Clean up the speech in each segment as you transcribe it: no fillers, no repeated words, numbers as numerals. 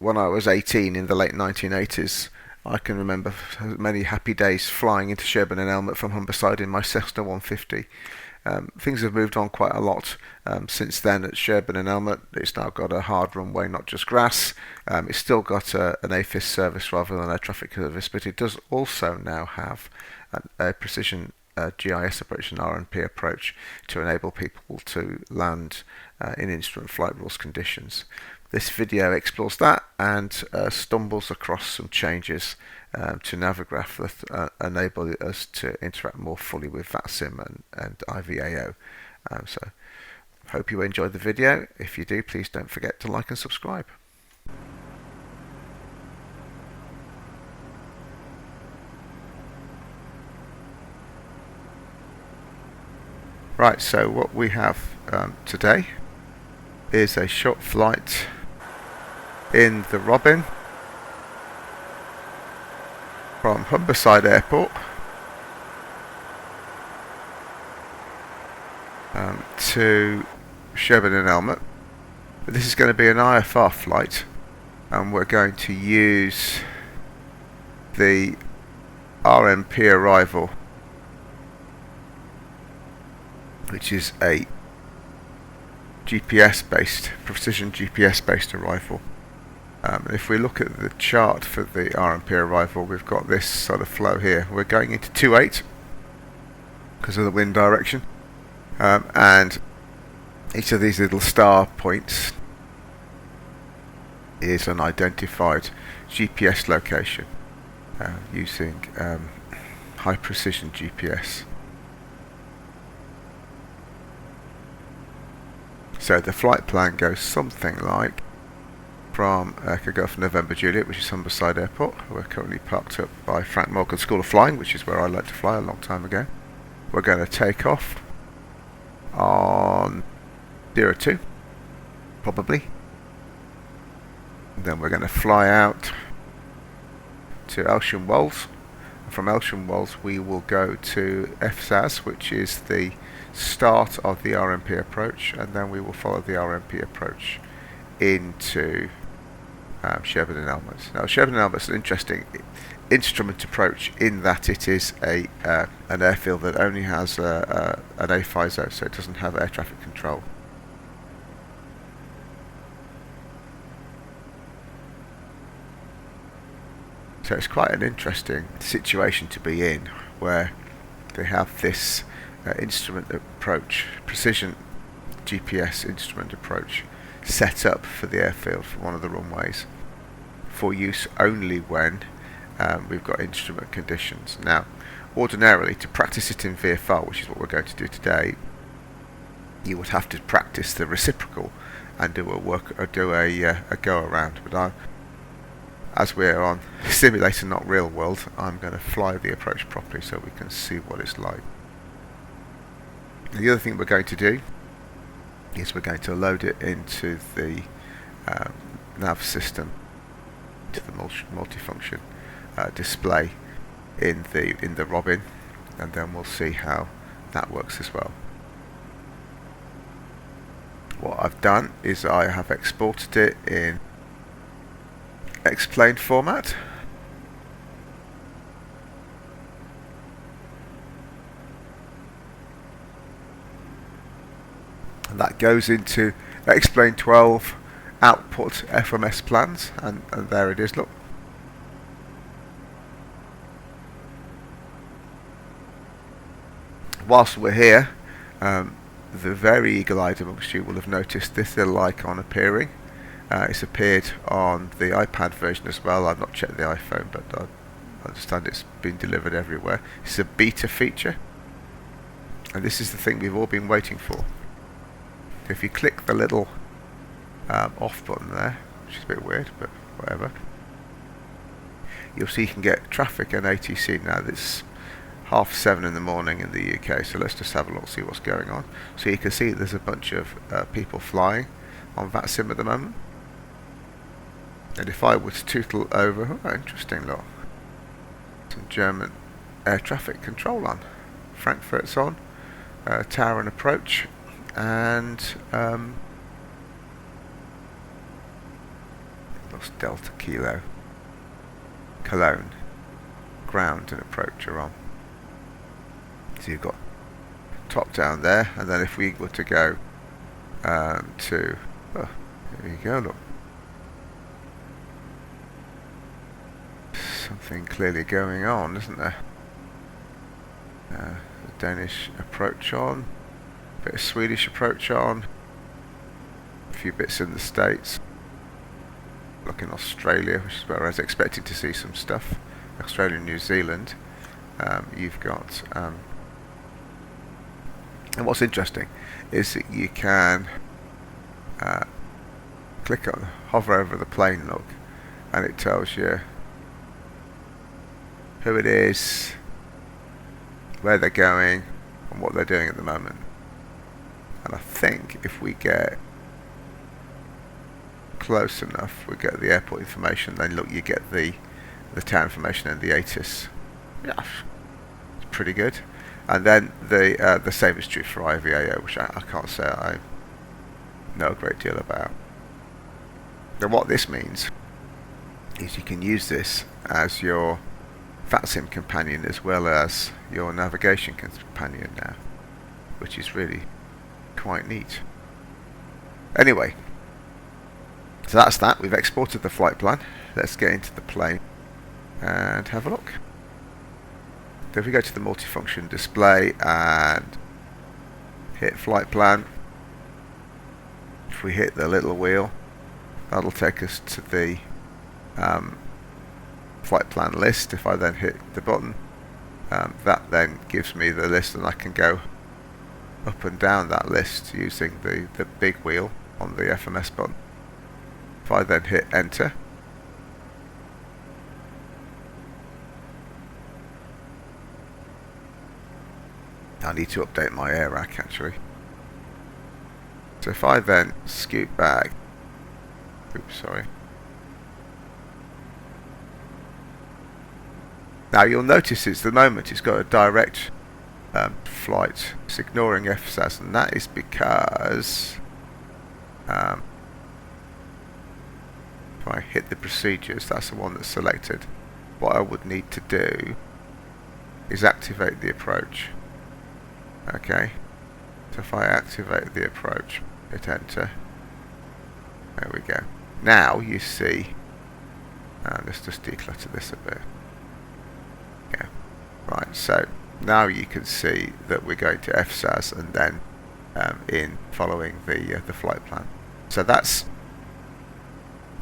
when I was 18 in the late 1980s, I can remember many happy days flying into Sherburn and Elmet from Humberside in my Cessna 150. Things have moved on quite a lot since then at Sherburn and Elmet. It's now got a hard runway, not just grass. It's still got an AFIS service rather than a traffic service, but it does also now have a precision GIS approach and RNP approach to enable people to land in instrument flight rules conditions. This video explores that and stumbles across some changes to Navigraph that enable us to interact more fully with VATSim and IVAO. So hope you enjoyed the video. If you do, please don't forget to like and subscribe. Right, so what we have today is a short flight in the Robin from Humberside Airport to Sherburn and Elmet. This is going to be an IFR flight, and we're going to use the RNP arrival, which is a GPS-based, precision GPS-based arrival. If we look at the chart for the RNP arrival, we've got this sort of flow here. We're going into 2-8 because of the wind direction, and each of these little star points is an identified GPS location using high precision GPS. So the flight plan goes something like from Echo Golf November Juliet, which is Humberside Airport. We're currently parked up by Frank Morgan School of Flying, which is where I learnt to fly a long time ago. We're going to take off on 02, probably. And then we're going to fly out to Elsham Wells. From Elsham Wells we will go to FSAS, which is the start of the RNP approach, and then we will follow the RNP approach into Sherburn and Elmet. Now Sherburn and Elmet is an interesting instrument approach in that it is an airfield that only has an AFISO, so it doesn't have air traffic control. So it's quite an interesting situation to be in, where they have this instrument approach, precision GPS instrument approach, set up for the airfield for one of the runways for use only when we've got instrument conditions. Now, ordinarily, to practice it in VFR, which is what we're going to do today, you would have to practice the reciprocal and do a go around. But as we're on simulator, not real world, I'm going to fly the approach properly so we can see what it's like. The other thing we're going to do is we're going to load it into the nav system, to the multifunction display in the Robin, and then we'll see how that works as well. What I've done is I have exported it in X-plane format. And that goes into X-plane 12 output FMS plans, and there it is, look. Whilst we're here, the very eagle-eyed amongst you will have noticed this little icon appearing. It's appeared on the iPad version as well. I've not checked the iPhone, but I understand it's been delivered everywhere. It's a beta feature, and this is the thing we've all been waiting for. If you click the little off button there, which is a bit weird, but whatever, you'll see you can get traffic and ATC. Now it's 7:30 in the morning in the UK, so let's just have a look, see what's going on. So you can see there's a bunch of people flying on VATSim at the moment. And if I were to tootle over, oh, interesting, look, some German air traffic control on. Frankfurt's on, tower and approach, and Plus Delta Kilo Cologne, ground and approach are on. So you've got top down there, and then if we were to go to, oh, there you go, look. Something clearly going on, isn't there? The Danish approach on, a bit of Swedish approach on, a few bits in the States. Look in Australia, which is where I was expecting to see some stuff. Australia and New Zealand. You've got, and what's interesting is that you can click on, hover over the plane, look, and it tells you who it is, where they're going, and what they're doing at the moment. And I think if we get close enough, we get the airport information, then look, you get the town information and the ATIS. Yeah, it's pretty good. And then the same is true for IVAO, which I can't say I know a great deal about. Now what this means is you can use this as your VATSim companion as well as your navigation companion now, which is really quite neat. Anyway, so that's that. We've exported the flight plan. Let's get into the plane and have a look. So if we go to the multifunction display and hit flight plan, if we hit the little wheel, that'll take us to the flight plan list. If I then hit the button, that then gives me the list, and I can go up and down that list using the big wheel on the FMS button. If I then hit enter, I need to update my air rack actually. So if I then scoot back, oops, sorry. Now you'll notice it's the moment it's got a direct flight. It's ignoring FSAS, and that is because if I hit the procedures, that's the one that's selected. What I would need to do is activate the approach. Okay, so if I activate the approach, hit enter, there we go. Now you see, let's just declutter this a bit. Yeah, right, so now you can see that we're going to FSAS and then in following the flight plan. So that's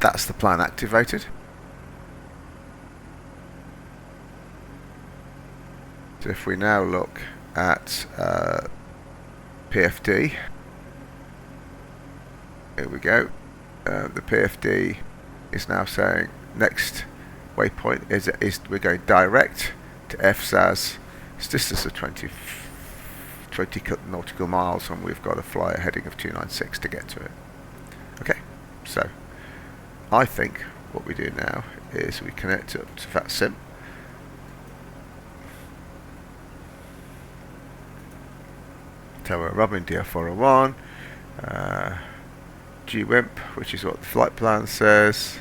the plan activated. So if we now look at PFD, here we go. The PFD is now saying next waypoint is we're going direct to FSAS. It's distance of 20 nautical miles, and we've got to fly a heading of 296 to get to it. Okay, so I think what we do now is we connect up to VATSim. So we're Robin DR401, GWIMP, which is what the flight plan says.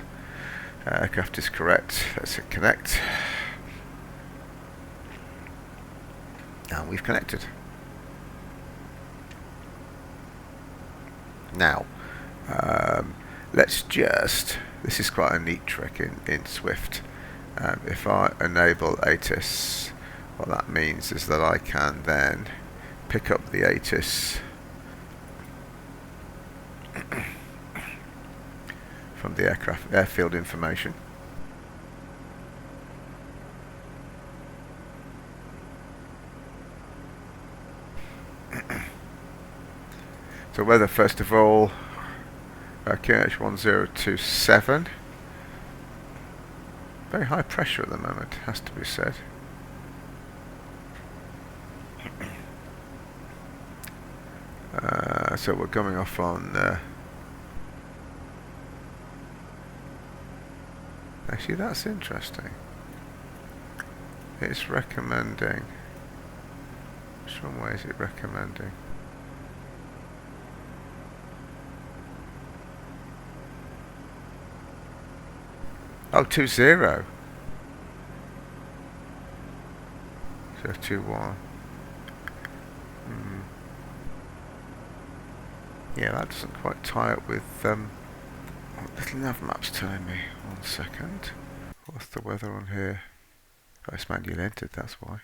Aircraft is correct. Let's hit connect. And we've connected. Now, let's just, this is quite a neat trick in Swift. If I enable ATIS, what that means is that I can then pick up the ATIS from the airfield information. So weather first of all, QH1027. Very high pressure at the moment, has to be said. So we're coming off on actually that's interesting. It's recommending, which one way is it recommending? Oh, 20. So 21. Yeah, that doesn't quite tie up with what little nav map's telling me. 1 second. What's the weather on here? Oh, it's manually entered, that's why.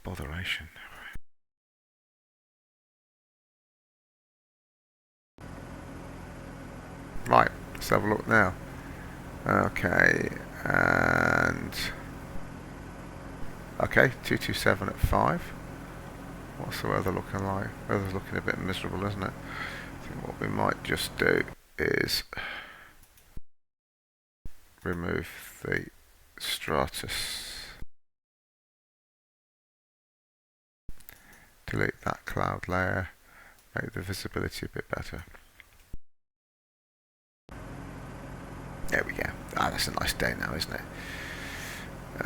Botheration. Right, let's have a look now. Okay, and okay, 227 at 5. What's the weather looking like? Weather's looking a bit miserable, isn't it? I think what we might just do is remove the stratus, delete that cloud layer, make the visibility a bit better. There we go. Ah, that's a nice day now, isn't it?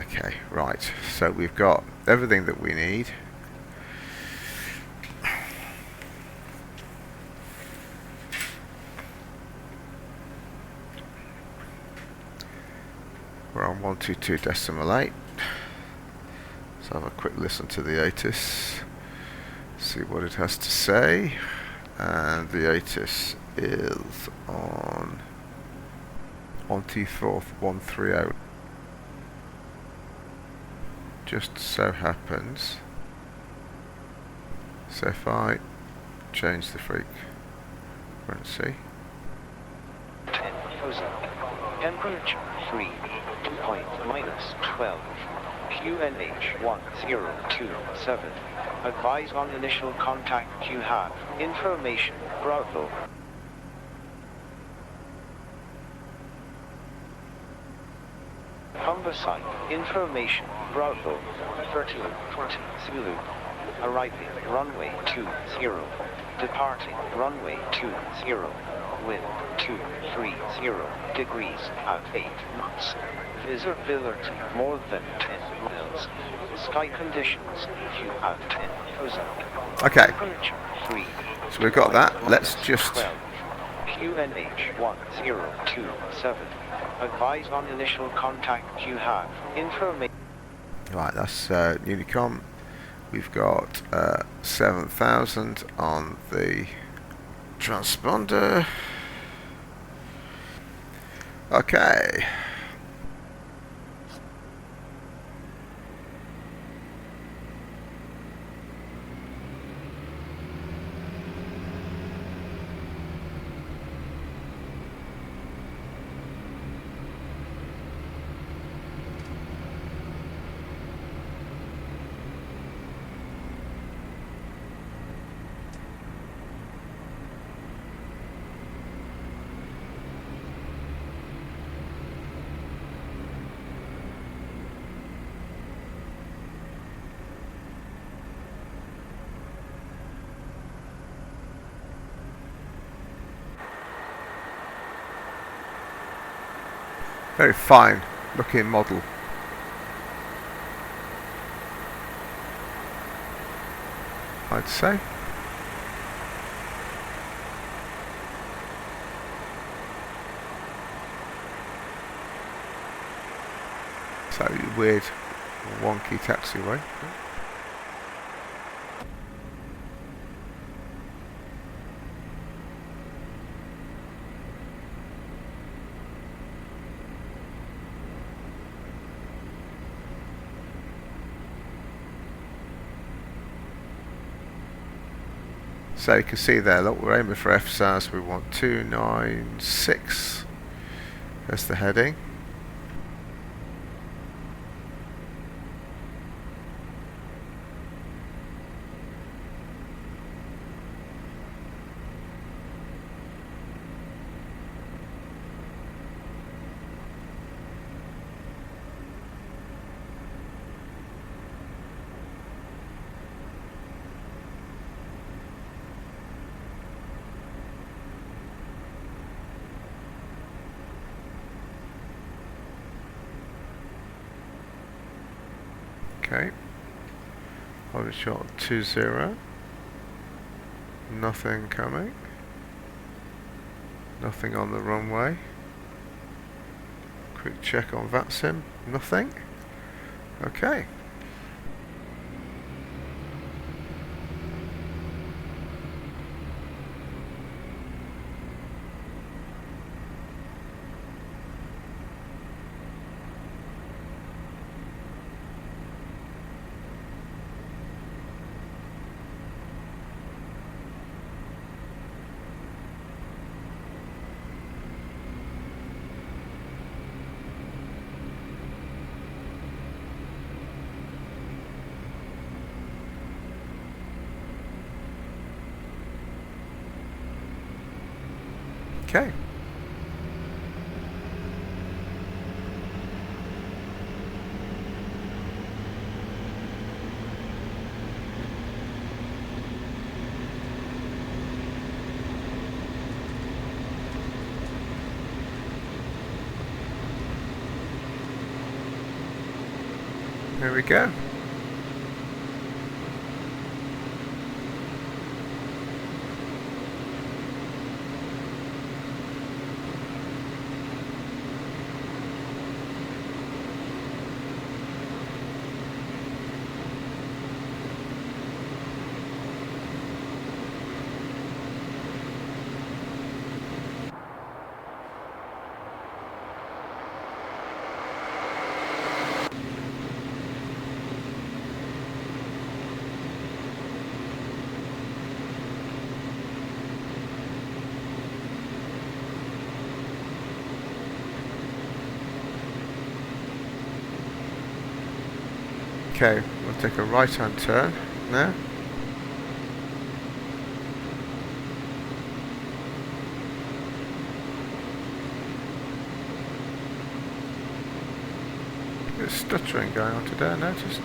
Okay, right. So we've got everything that we need. We're on 122.8. Let's have a quick listen to the ATIS, see what it has to say. And the ATIS is on 124.130. Just so happens. So if I change the frequency. Temperature 3, dew point -12, QNH 1027. Advise on initial contact you have. Information, Bravo. Humberside, information, Bravo. 1320 Zulu. Arriving, runway 20. Departing, runway 20. Wind 230 degrees at 8 knots. Visibility more than 10 miles. Sky conditions few at 10,000. Okay. Temperature 3. So we've got that. Let's just 12. QNH 1027. Advise on initial contact you have. Information. right. That's Unicom. We've got 7,000 on the transponder. Okay. Very fine looking model. I'd say. So weird, wonky taxiway. So you can see there, look, we're aiming for FSAS, we want 296, that's the heading. Okay, hold it short 20, nothing coming, nothing on the runway, Quick check on VATSim, nothing. Okay. Okay. There we go. Okay, we'll take a right-hand turn now. There's stuttering going on today, I noticed.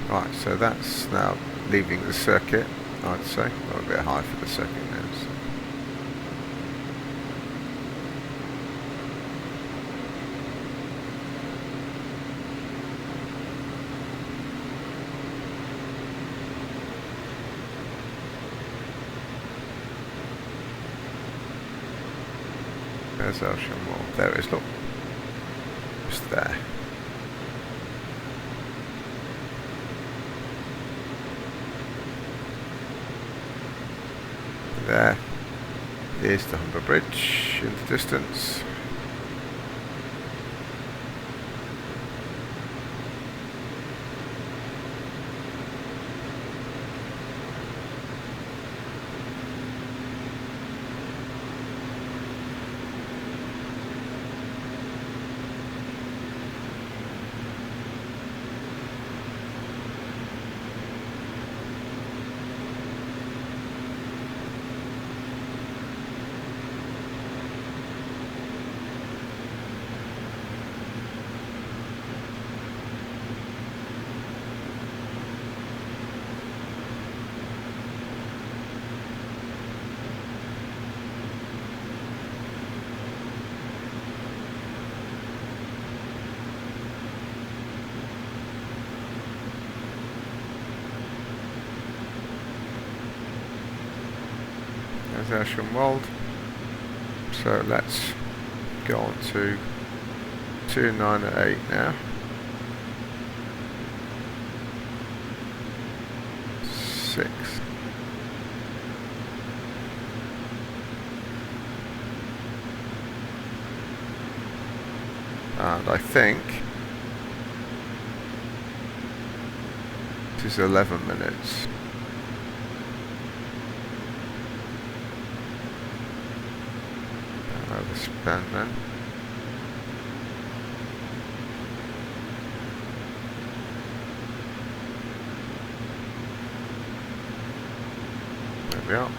Right, so that's now leaving the circuit, I'd say. Or a bit high for the circuit now. So. There's Ocean Wall. There it is, look. Just there. There is the Humber Bridge in the distance. There's Ashwell. So let's go on to 298 now. 6. And I think this is 11 minutes. another spin then. There we are.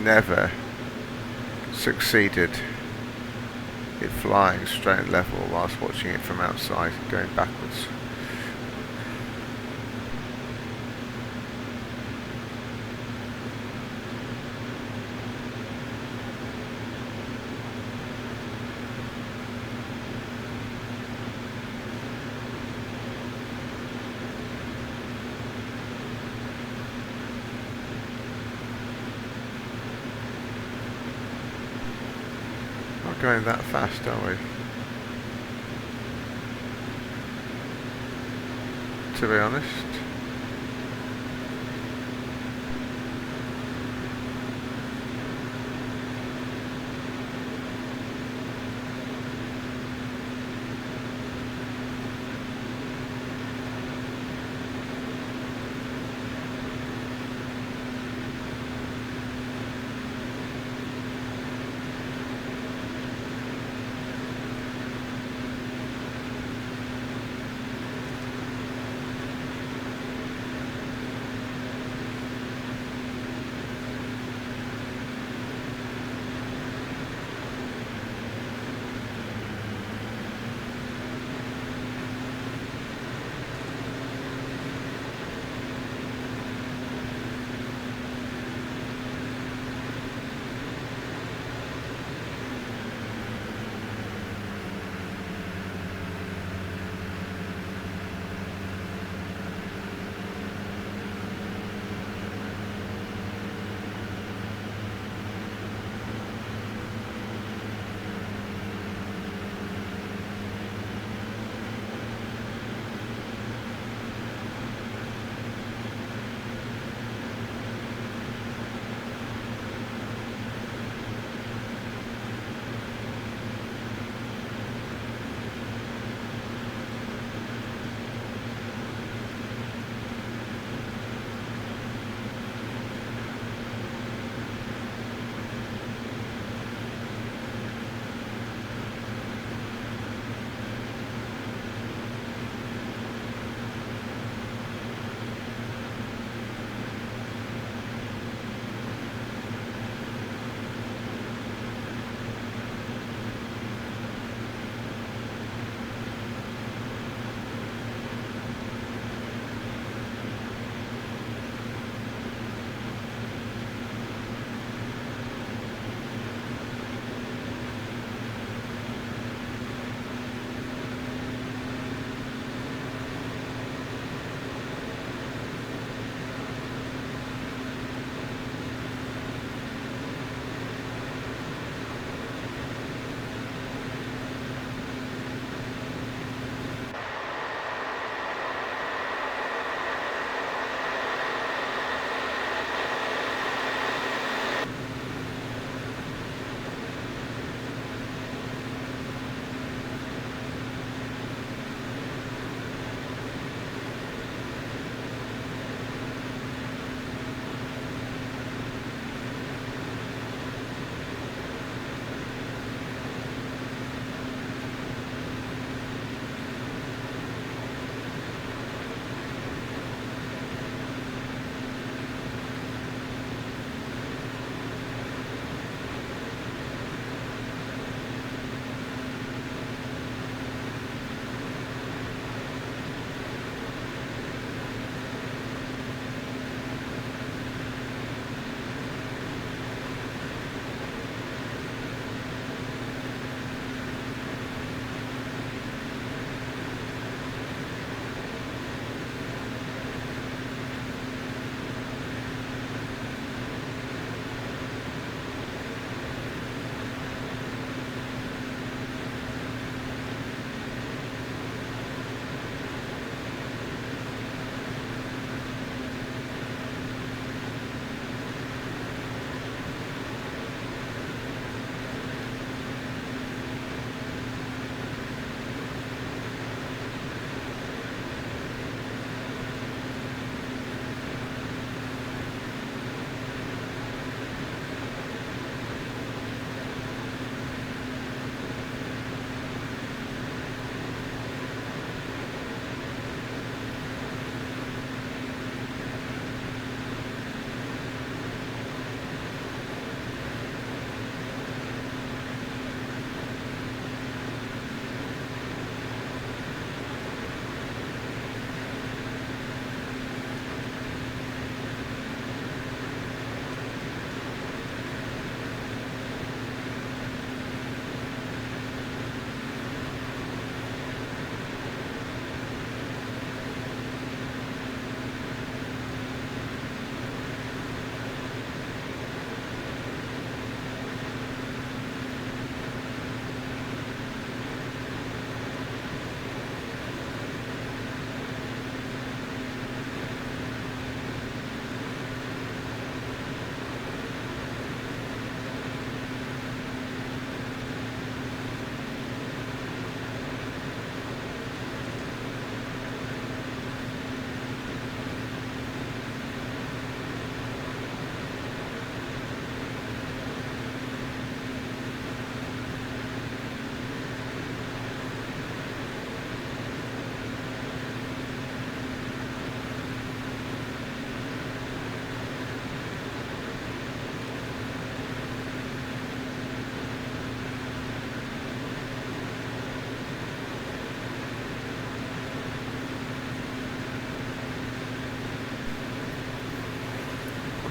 Never succeeded in flying straight and level whilst watching it from outside, going backwards. Not going that fast, are we? To be honest.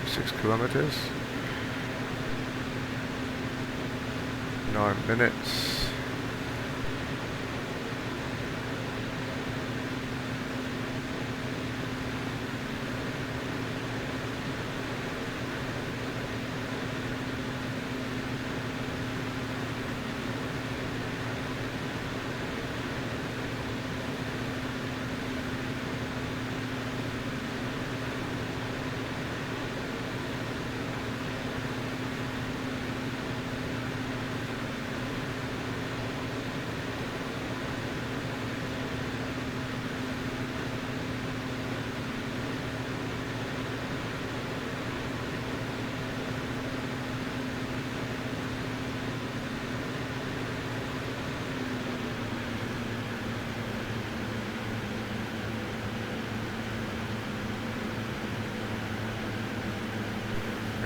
6 kilometers. 9 minutes.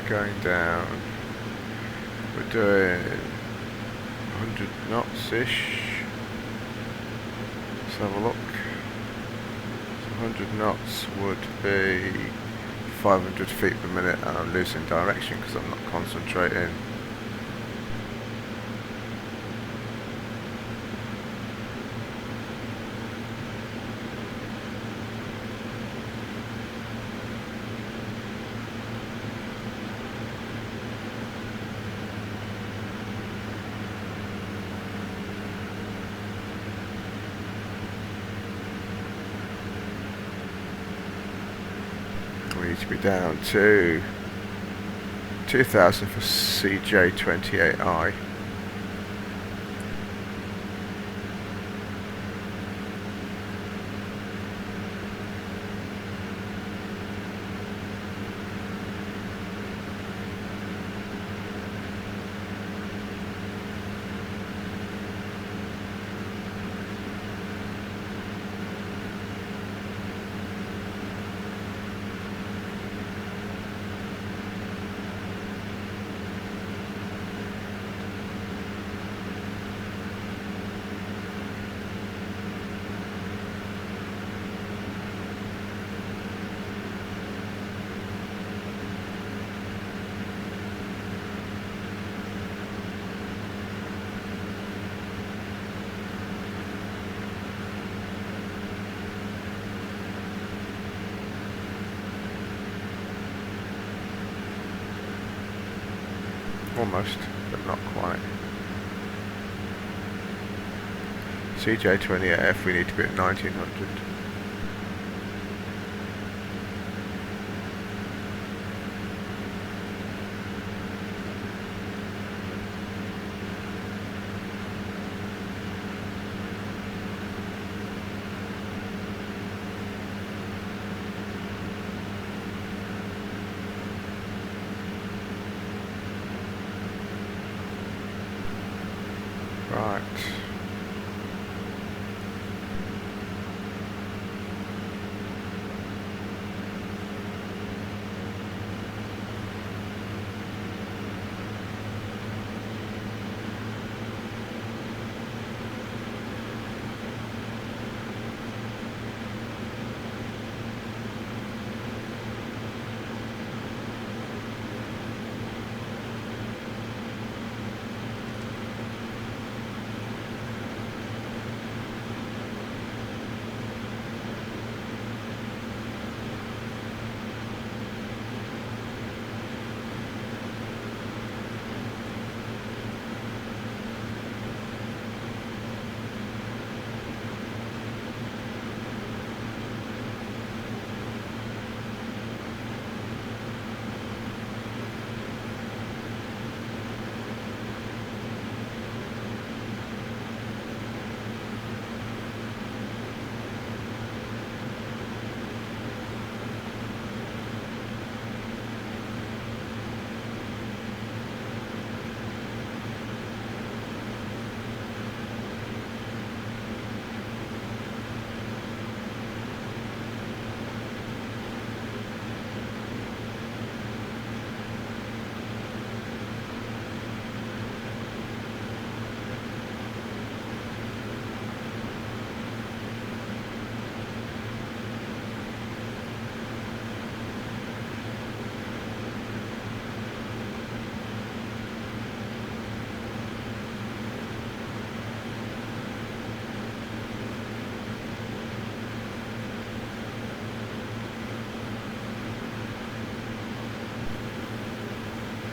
Going down. We're doing 100 knots-ish. Let's have a look. So 100 knots would be 500 feet per minute, and I'm losing direction because I'm not concentrating. We need to be down to 2000 for CJ28I. Almost, but not quite. CJ28F, we need to be at 1900. Right.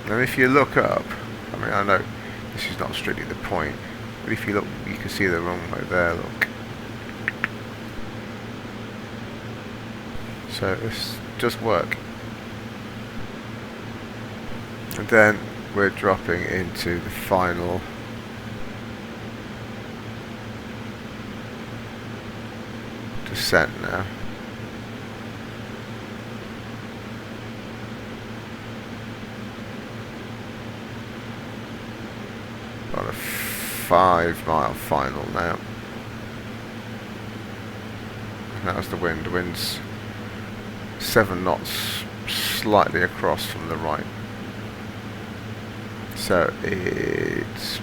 Now if you look up, I mean, I know this is not strictly the point, but if you look, you can see the runway there, look. So this does work. And then we're dropping into the final descent now. On a 5-mile final now. And how's the wind? The wind's 7 knots slightly across from the right. So it's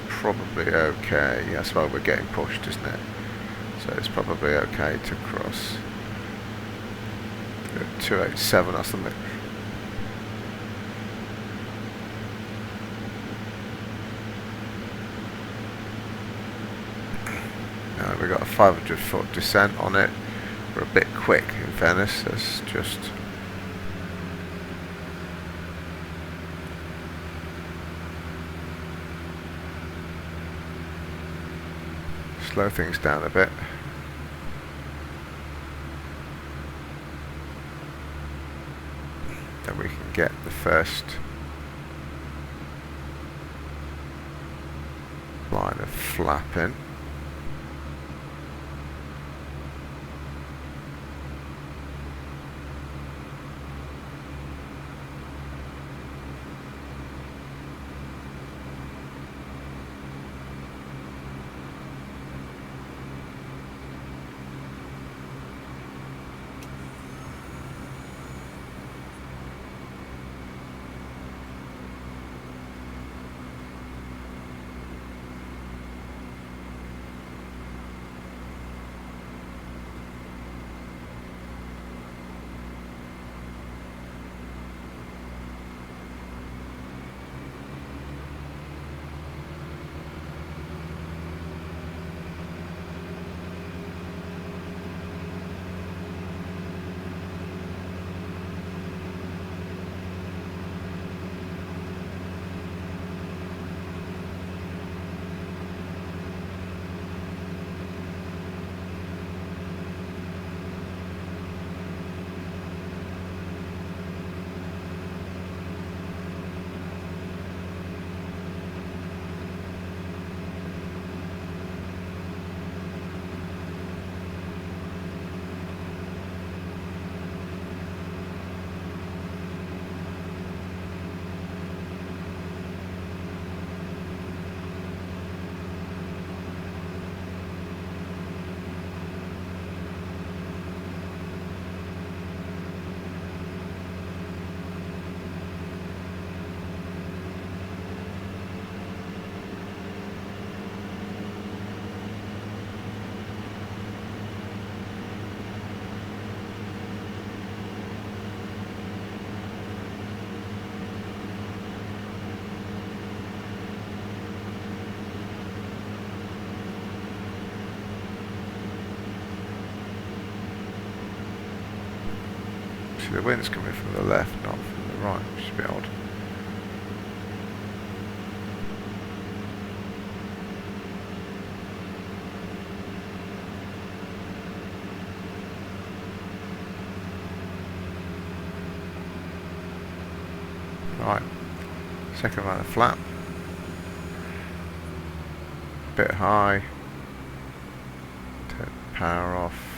probably okay. Yes, well, we're getting pushed, isn't it? So it's probably okay to cross 287 or something. Now we've got a 500-foot descent on it. We're a bit quick, in fairness. Let's just slow things down a bit. Then we can get the first line of flapping. The wind's coming from the left, not from the right, which is a bit odd. Right, second line of flap. Bit high. Turn the power off.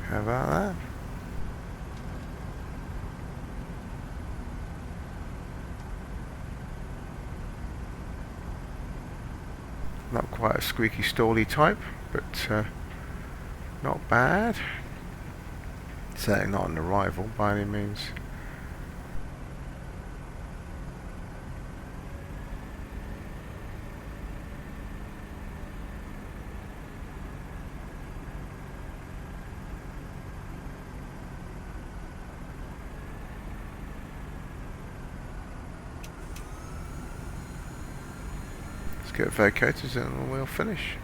How about that? Not quite a squeaky stally type, but not bad. Certainly not an arrival by any means. get vacators and we'll finish.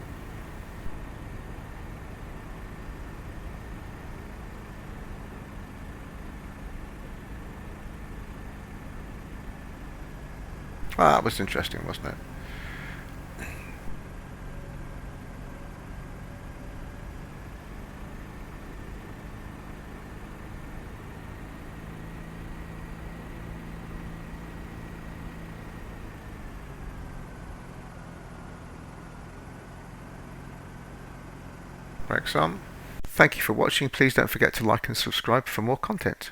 Ah, that was interesting, wasn't it? Brakes on. Thank you for watching. Please don't forget to like and subscribe for more content.